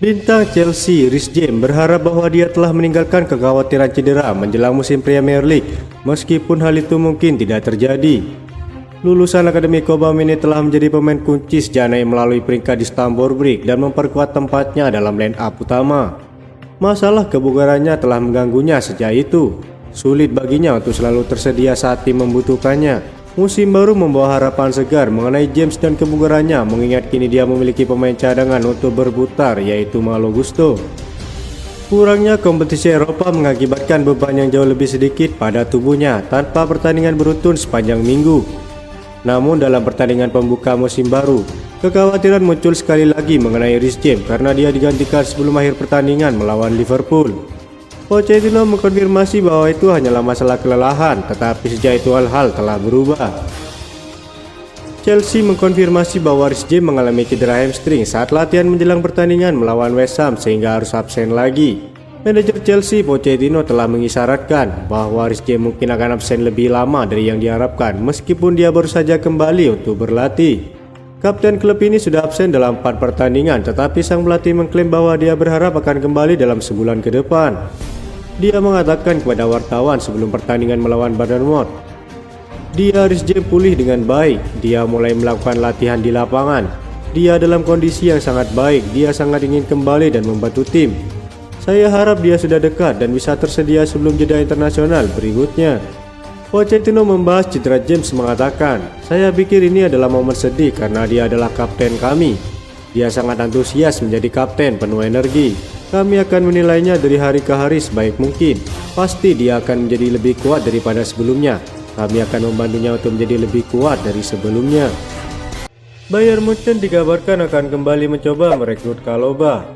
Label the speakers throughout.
Speaker 1: Bintang Chelsea, Reece James berharap bahwa dia telah meninggalkan kekhawatiran cedera menjelang musim Premier League, meskipun hal itu mungkin tidak terjadi. Lulusan Akademi Cobham ini telah menjadi pemain kunci sejana yang melalui peringkat di Stamford Bridge dan memperkuat tempatnya dalam line up utama. Masalah kebugarannya telah mengganggunya sejak itu. Sulit baginya untuk selalu tersedia saat tim membutuhkannya. Musim baru membawa harapan segar mengenai James dan kebugarannya, mengingat kini dia memiliki pemain cadangan untuk berputar, yaitu Malo Gusto. Kurangnya kompetisi Eropa mengakibatkan beban yang jauh lebih sedikit pada tubuhnya tanpa pertandingan beruntun sepanjang minggu. Namun dalam pertandingan pembuka musim baru, kekhawatiran muncul sekali lagi mengenai Reece James karena dia digantikan sebelum akhir pertandingan melawan Liverpool. Pochettino mengkonfirmasi bahwa itu hanyalah masalah kelelahan, tetapi sejak itu hal-hal telah berubah. Chelsea mengkonfirmasi bahwa Reece James mengalami cedera hamstring saat latihan menjelang pertandingan melawan West Ham sehingga harus absen lagi. Manajer Chelsea Pochettino telah mengisyaratkan bahwa Reece James mungkin akan absen lebih lama dari yang diharapkan meskipun dia baru saja kembali untuk berlatih. Kapten klub ini sudah absen dalam 4 pertandingan, tetapi sang pelatih mengklaim bahwa dia berharap akan kembali dalam sebulan ke depan. Dia mengatakan kepada wartawan sebelum pertandingan melawan Bournemouth, Reece James pulih dengan baik, dia mulai melakukan latihan di lapangan. Dia dalam kondisi yang sangat baik, dia sangat ingin kembali dan membantu tim. Saya harap dia sudah dekat dan bisa tersedia sebelum jeda internasional berikutnya. Pochettino membahas cedera James mengatakan, saya pikir ini adalah momen sedih karena dia adalah kapten kami. Dia sangat antusias menjadi kapten penuh energi. Kami akan menilainya dari hari ke hari sebaik mungkin. Pasti dia akan menjadi lebih kuat daripada sebelumnya. Kami akan membantunya untuk menjadi lebih kuat dari sebelumnya. Bayern Munchen dikabarkan akan kembali mencoba merekrut Chalobah.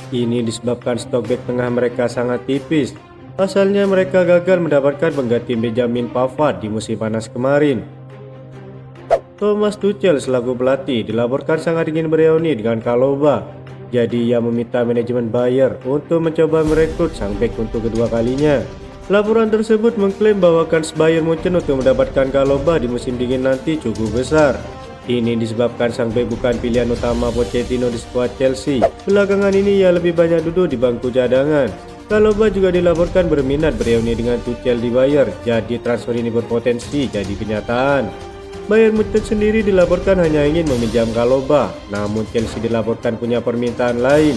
Speaker 1: Ini disebabkan stok bek tengah mereka sangat tipis. Pasalnya mereka gagal mendapatkan pengganti Benjamin Pavard di musim panas kemarin. Thomas Tuchel selaku pelatih dilaporkan sangat ingin bereuni dengan Chalobah. Jadi ia meminta manajemen Bayern untuk mencoba merekrut sang bek untuk kedua kalinya. Laporan tersebut mengklaim bahwa kans Bayern Munchen untuk mendapatkan Chalobah di musim dingin nanti cukup besar. Ini disebabkan sang bek bukan pilihan utama Pochettino di skuad Chelsea. Belakangan ini ia lebih banyak duduk di bangku cadangan. Chalobah juga dilaporkan berminat bereuni dengan Tuchel di Bayern, jadi transfer ini berpotensi jadi kenyataan. Bayern Munchen sendiri dilaporkan hanya ingin meminjam Chalobah, namun Chelsea dilaporkan punya permintaan lain.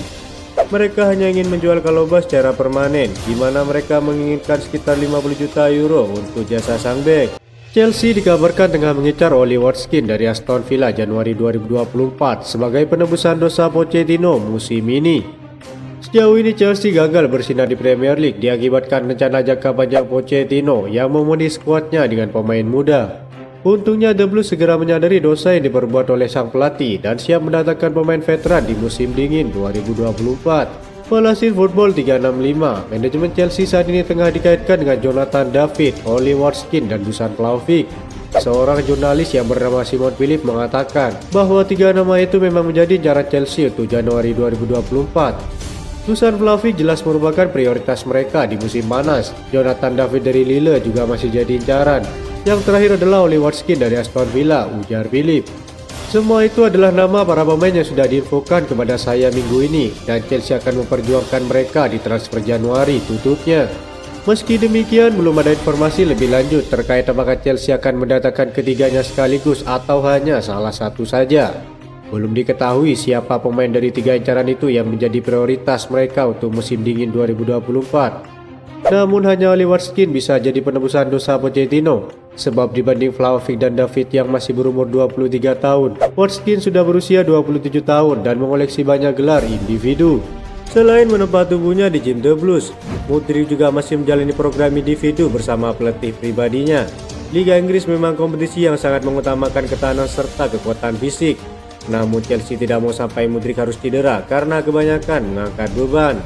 Speaker 1: Mereka hanya ingin menjual Chalobah secara permanen, di mana mereka menginginkan sekitar 50 juta euro untuk jasa sang bek. Chelsea dikabarkan tengah mengincar Oli Watkins dari Aston Villa Januari 2024 sebagai penebusan dosa Pochettino musim ini. Sejauh ini Chelsea gagal bersinar di Premier League diakibatkan rencana jangka panjang Pochettino yang memenuhi skuadnya dengan pemain muda. Untungnya The Blues segera menyadari dosa yang diperbuat oleh sang pelatih dan siap mendatangkan pemain veteran di musim dingin 2024. Walhasil Football 365, manajemen Chelsea saat ini tengah dikaitkan dengan Jonathan David, Oli Watkins, dan Dusan Vlahovic. Seorang jurnalis yang bernama Simon Philip mengatakan bahwa 3 nama itu memang menjadi incaran Chelsea untuk Januari 2024. Dusan Vlahovic jelas merupakan prioritas mereka di musim panas. Jonathan David dari Lille juga masih jadi incaran. Yang terakhir adalah Oli Watkins dari Aston Villa, ujar Philip. Semua itu adalah nama para pemain yang sudah diinfokan kepada saya minggu ini, dan Chelsea akan memperjuangkan mereka di transfer Januari tutupnya. Meski demikian, belum ada informasi lebih lanjut terkait apakah Chelsea akan mendatangkan ketiganya sekaligus atau hanya salah satu saja. Belum diketahui siapa pemain dari 3 incaran itu yang menjadi prioritas mereka untuk musim dingin 2024. Namun hanya Oli Watkins bisa jadi penebusan dosa Pochettino, sebab dibanding Vlahovic dan David yang masih berumur 23 tahun, Watkins sudah berusia 27 tahun dan mengoleksi banyak gelar individu. Selain menempa tubuhnya di gym The Blues, Mudryk juga masih menjalani program individu bersama pelatih pribadinya. Liga Inggris memang kompetisi yang sangat mengutamakan ketahanan serta kekuatan fisik. Namun Chelsea tidak mau sampai Mudryk harus cedera karena kebanyakan mengangkat beban.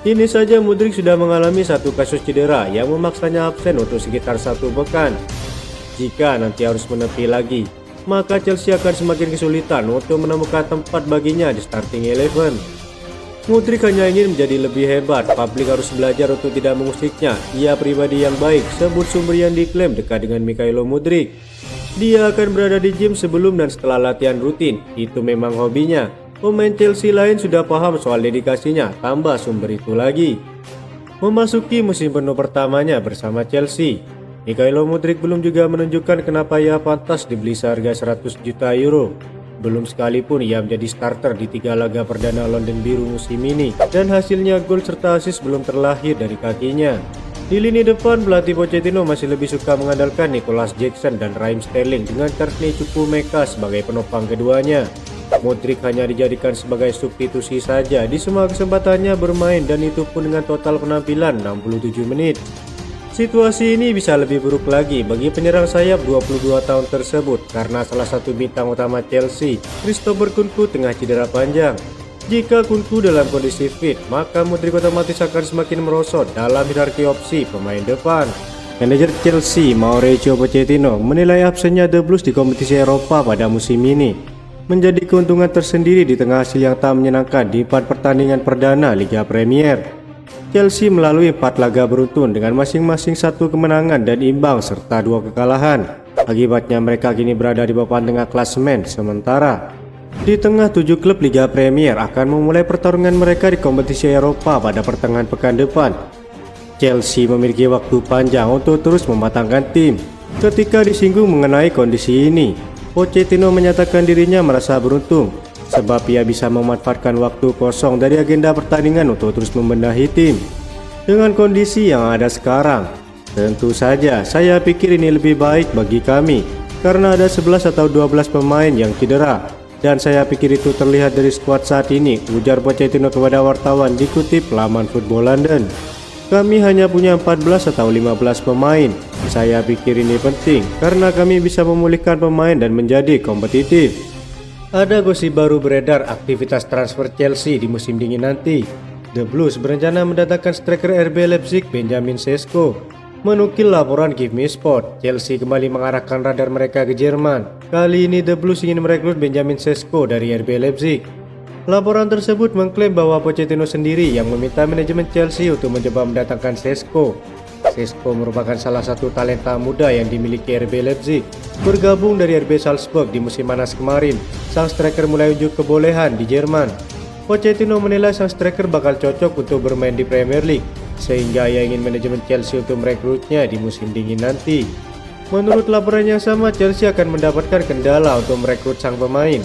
Speaker 1: Ini saja Mudryk sudah mengalami satu kasus cedera yang memaksanya absen untuk sekitar 1 pekan. Jika nanti harus menepi lagi, maka Chelsea akan semakin kesulitan untuk menemukan tempat baginya di starting 11. Mudryk hanya ingin menjadi lebih hebat, publik harus belajar untuk tidak mengusiknya. Ia pribadi yang baik, sebut sumber yang diklaim dekat dengan Mikhailo Mudryk. Dia akan berada di gym sebelum dan setelah latihan rutin, itu memang hobinya. Pemain Chelsea lain sudah paham soal dedikasinya, tambah sumber itu lagi. Memasuki musim penuh pertamanya bersama Chelsea, Mikhailo Mudryk belum juga menunjukkan kenapa ia pantas dibeli seharga 100 juta euro. Belum sekalipun ia menjadi starter di 3 laga perdana London Biru musim ini, dan hasilnya gol serta assist belum terlahir dari kakinya. Di lini depan, pelatih Pochettino masih lebih suka mengandalkan Nicolas Jackson dan Raheem Sterling dengan Courtney Chukwuemeka sebagai penopang keduanya. Mudryk hanya dijadikan sebagai substitusi saja di semua kesempatannya bermain, dan itu pun dengan total penampilan 67 menit. Situasi ini bisa lebih buruk lagi bagi penyerang sayap 22 tahun tersebut karena salah satu bintang utama Chelsea, Christopher Kunku, tengah cedera panjang. Jika Kunku dalam kondisi fit, maka Mudryk otomatis akan semakin merosot dalam hierarki opsi pemain depan. Manajer Chelsea, Mauricio Pochettino, menilai absennya The Blues di kompetisi Eropa pada musim ini menjadi keuntungan tersendiri di tengah hasil yang tak menyenangkan di 4 pertandingan perdana Liga Premier. Chelsea melalui 4 laga beruntun dengan masing-masing 1 kemenangan dan imbang serta 2 kekalahan. Akibatnya mereka kini berada di papan tengah klasemen sementara. Di tengah 7 klub Liga Premier akan memulai pertarungan mereka di kompetisi Eropa pada pertengahan pekan depan. Chelsea memiliki waktu panjang untuk terus mematangkan tim. Ketika disinggung mengenai kondisi ini, Pochettino menyatakan dirinya merasa beruntung sebab ia bisa memanfaatkan waktu kosong dari agenda pertandingan untuk terus membenahi tim. Dengan kondisi yang ada sekarang, tentu saja saya pikir ini lebih baik bagi kami karena ada 11 atau 12 pemain yang cedera, dan saya pikir itu terlihat dari skuad saat ini, ujar Pochettino kepada wartawan dikutip laman Football London. Kami hanya punya 14 atau 15 pemain. Saya pikir ini penting karena kami bisa memulihkan pemain dan menjadi kompetitif. Ada gosip baru beredar aktivitas transfer Chelsea di musim dingin nanti. The Blues berencana mendatangkan striker RB Leipzig Benjamin Sesko. Menukil laporan Give Me Sport, Chelsea kembali mengarahkan radar mereka ke Jerman. Kali ini The Blues ingin merekrut Benjamin Sesko dari RB Leipzig. Laporan tersebut mengklaim bahwa Pochettino sendiri yang meminta manajemen Chelsea untuk mencoba mendatangkan Sesko. Sesko merupakan salah satu talenta muda yang dimiliki RB Leipzig. Bergabung dari RB Salzburg di musim panas kemarin, sang striker mulai unjuk kebolehan di Jerman. Pochettino menilai sang striker bakal cocok untuk bermain di Premier League, sehingga ia ingin manajemen Chelsea untuk merekrutnya di musim dingin nanti. Menurut laporan yang sama, Chelsea akan mendapatkan kendala untuk merekrut sang pemain.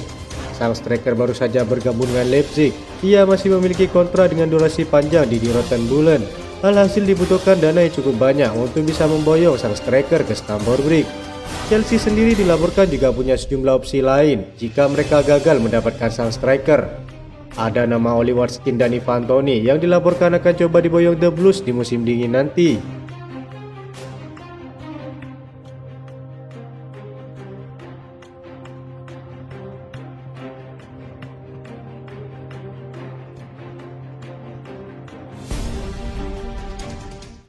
Speaker 1: Sang striker baru saja bergabung dengan Leipzig. Ia masih memiliki kontrak dengan durasi panjang di Rotenbulen. Alhasil dibutuhkan dana yang cukup banyak untuk bisa memboyong sang striker ke Stamford Bridge. Chelsea sendiri dilaporkan juga punya sejumlah opsi lain jika mereka gagal mendapatkan sang striker. Ada nama Oli Watkins dan Ivan Toney yang dilaporkan akan coba diboyong The Blues di musim dingin nanti.